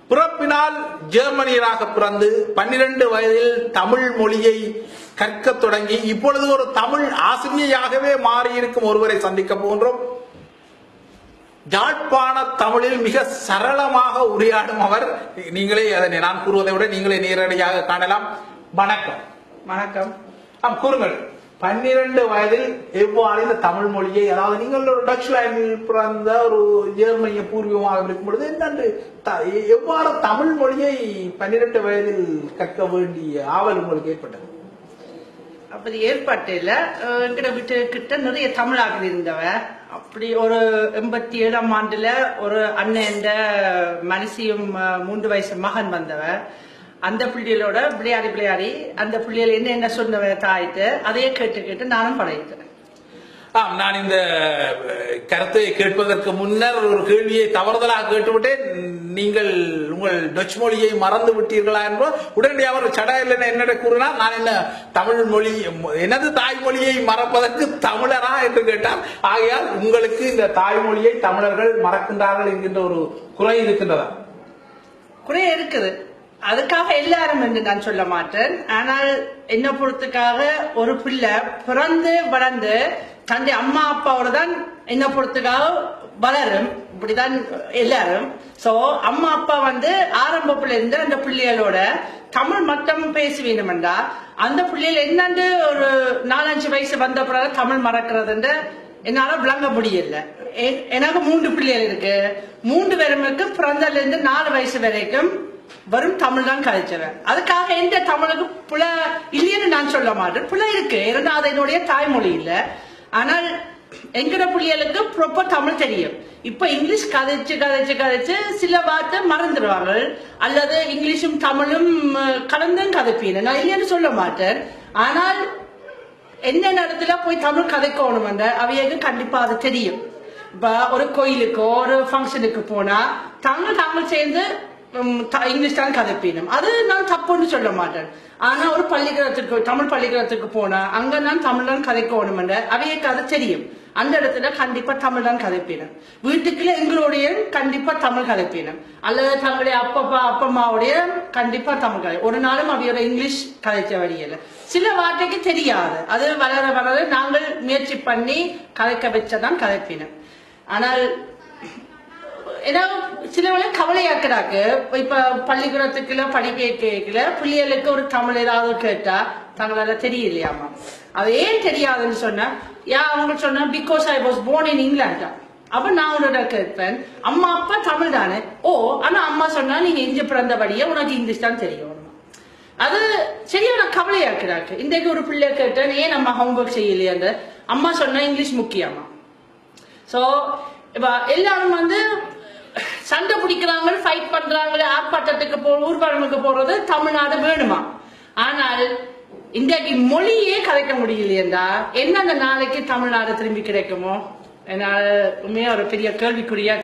பிறப்பினால் ஜெர்மனியராக பிறந்து 12 வயதில் தமிழ் மொழியை கற்க தொடங்கி இப்பொழுது ஒரு தமிழ் ஆசிரியையாகவே மாறியிருக்கும் ஒருவரை சந்திக்க போன்றோம். யாழ்ப்பாண தமிழில் மிக சரளமாக உரையாடும் அவர். நீங்களே அதனை நான் கூறுவதை விட நீங்களே நேரடியாக காணலாம். வணக்கம். வணக்கம். கூறுங்கள், 12 வயதில் எவ்வாறு இந்த தமிழ் மொழியை, அதாவது நீங்கள் ஒரு டச் லாங்குவேஜில் பிறந்த ஒரு ஜெர்மனிய பூர்வீகமாக இருக்கும் பொழுது எவ்வாறு தமிழ் மொழியை 12 வயதில் கற்க வேண்டிய ஆவல் உங்களுக்கு ஏற்பட்டது? அப்படி ஏற்பட்டில்ல. எங்கிட்ட வீட்டு கிட்ட நிறைய தமிழாக்கள் இருந்தவ. அப்படி ஒரு 87ஆம் ஆண்டுல ஒரு அண்ணன் மனசியும் 3 வயசு மகன் வந்தவ. அந்த பிள்ளைகளோட விளையாடி அந்த பிள்ளைகள் என்ன சொன்னவ தாயிட்டு அதையே கேட்டு நானும் பழகிட்டேன். நான் இந்த கருத்தை கேட்பதற்கு முன்னர் ஒரு கேள்வியை தவறுதலாக கேட்டுவிட்டேன். நீங்கள் உங்கள் டச் மொழியை மறந்து விட்டீர்களா என்போ உடனடியாக ஒரு சடையில் என்னிட கூறினார். நான் என்ன தமிழ் மொழி, எனது தாய்மொழியை மறப்பதற்கு தமிழரா என்று கேட்டார். ஆகையால் உங்களுக்கு இந்த தாய்மொழியை தமிழர்கள் மறக்கின்றார்கள் என்கின்ற ஒரு குறை இருக்கின்றதா? குறை இருக்குது. அதுக்காக எல்லாரும் என்று நான் சொல்ல மாட்டேன். ஆனால் என்ன பொறுத்துக்காக ஒரு பிள்ளை பிறந்து வளர்ந்து தந்தை அம்மா அப்பாவோட தான் என்ன பொறுத்துக்காக வளரும். இப்படிதான் எல்லாரும். சோ அம்மா அப்பா ஆரம்பத்துல இருந்து அந்த பிள்ளைகளோட தமிழ் மட்டும் பேச வேண்டுமென்றா அந்த பிள்ளைகள் என்னண்டு ஒரு 4-5 வயசு வந்த பிறகு தமிழ் மறக்கிறது என்னால விளங்க முடியல. எனக்கு 3 பிள்ளைகள் இருக்கு. 3 பேருக்கு பிறந்ததுல இருந்து 4 வயசு வரைக்கும் வரும் தமிழ் தான் கலைச்சவன். அதுக்காக எந்த தமிழுக்கு பிள்ளை இல்லைன்னு நான் சொல்ல மாட்டேன். பிள்ளை இருக்கு, அது என்னுடைய தாய்மொழி இல்ல. ஆனால் எங்கட பிள்ளைகளுக்கு ப்ராப்பர் தமிழ் தெரியும். இப்ப இங்கிலீஷ் கதைச்சு சில வார்த்தை மறந்துடுவாங்க. அல்லது இங்கிலீஷும் தமிழும் கலந்தும் கதைப்பீங்க. நான் இல்லைன்னு சொல்ல மாட்டேன். ஆனால் என்ன இடத்துல போய் தமிழ் கதைக்கணும் என்ற அவையக்கு கண்டிப்பா அது தெரியும். இப்ப ஒரு கோயிலுக்கோ ஒரு ஃபங்க்ஷனுக்கு போனா தமிழ் சேர்ந்து இங்கிலீஷ் தான் கதைப்பீனும். அது நான் தப்புன்னு சொல்ல மாட்டேன். ஆனா ஒரு தமிழ் பள்ளிக்கூடத்துக்கு போனா அங்க நான் தமிழ் தான் கதைக்கணும் என்ற அவையக்கு அது தெரியும். அந்த இடத்துல கண்டிப்பா தமிழ் தான் கதைப்பீனும். வீட்டுக்குள்ள எங்களுடைய கண்டிப்பா தமிழ் கதைப்பீனும். அல்லது தங்களுடைய அப்பம்மாவுடைய கண்டிப்பா தமிழ் கதை. ஒரு நாளும் அவையோட இங்கிலீஷ் கதைச்ச வழியில சில வார்த்தைக்கு தெரியாது. அது வளர நாங்கள் முயற்சி பண்ணி கதைக்க வச்சதான் கதைப்பீனும். ஆனால் சில வேலை கவலையாக்குறாக்கு. இப்ப பள்ளிக்கூடத்துக்குள்ள படிக்கல பிள்ளைகளுக்கு ஒரு தமிழ் ஏதாவது கேட்டா தங்களால தெரியலையாமா. அது ஏன் தெரியாதுன்னு சொன்னா அவங்க சொன்னா because I was born in இங்கிலாண்டா. அப்ப நான் உன்னோட கேட்பேன், அம்மா அப்பா தமிழ் தானே. ஓ, ஆனா அம்மா சொன்னா நீங்க இங்க பிறந்தபடியே உனக்கு இங்கிலீஷ் தான் தெரியும். அது சரியான கவலையாக்குறாக்கு. இன்றைக்கு ஒரு பிள்ளை கேட்டேன், ஏன் நம்ம ஹோம்ஒர்க் செய்யலையான்னு. அம்மா சொன்னா இங்கிலீஷ் முக்கியமா. சோ இப்ப எல்லாரும் சண்டை பிடிக்கிறாங்க, ஃபைட் பண்றாங்க, ஆர்ப்பாட்டத்துக்கு ஊர்வலனுக்கு போறது தமிழ்நாடு வேணுமா. ஆனால் இன்றைக்கு மொழியே கதைக்க முடியலையா என்ன அந்த நாளைக்கு தமிழ்நாடு திரும்பி கிடைக்குமோ? என்னால் உண்மையா ஒரு பெரிய கேள்விக்குறியா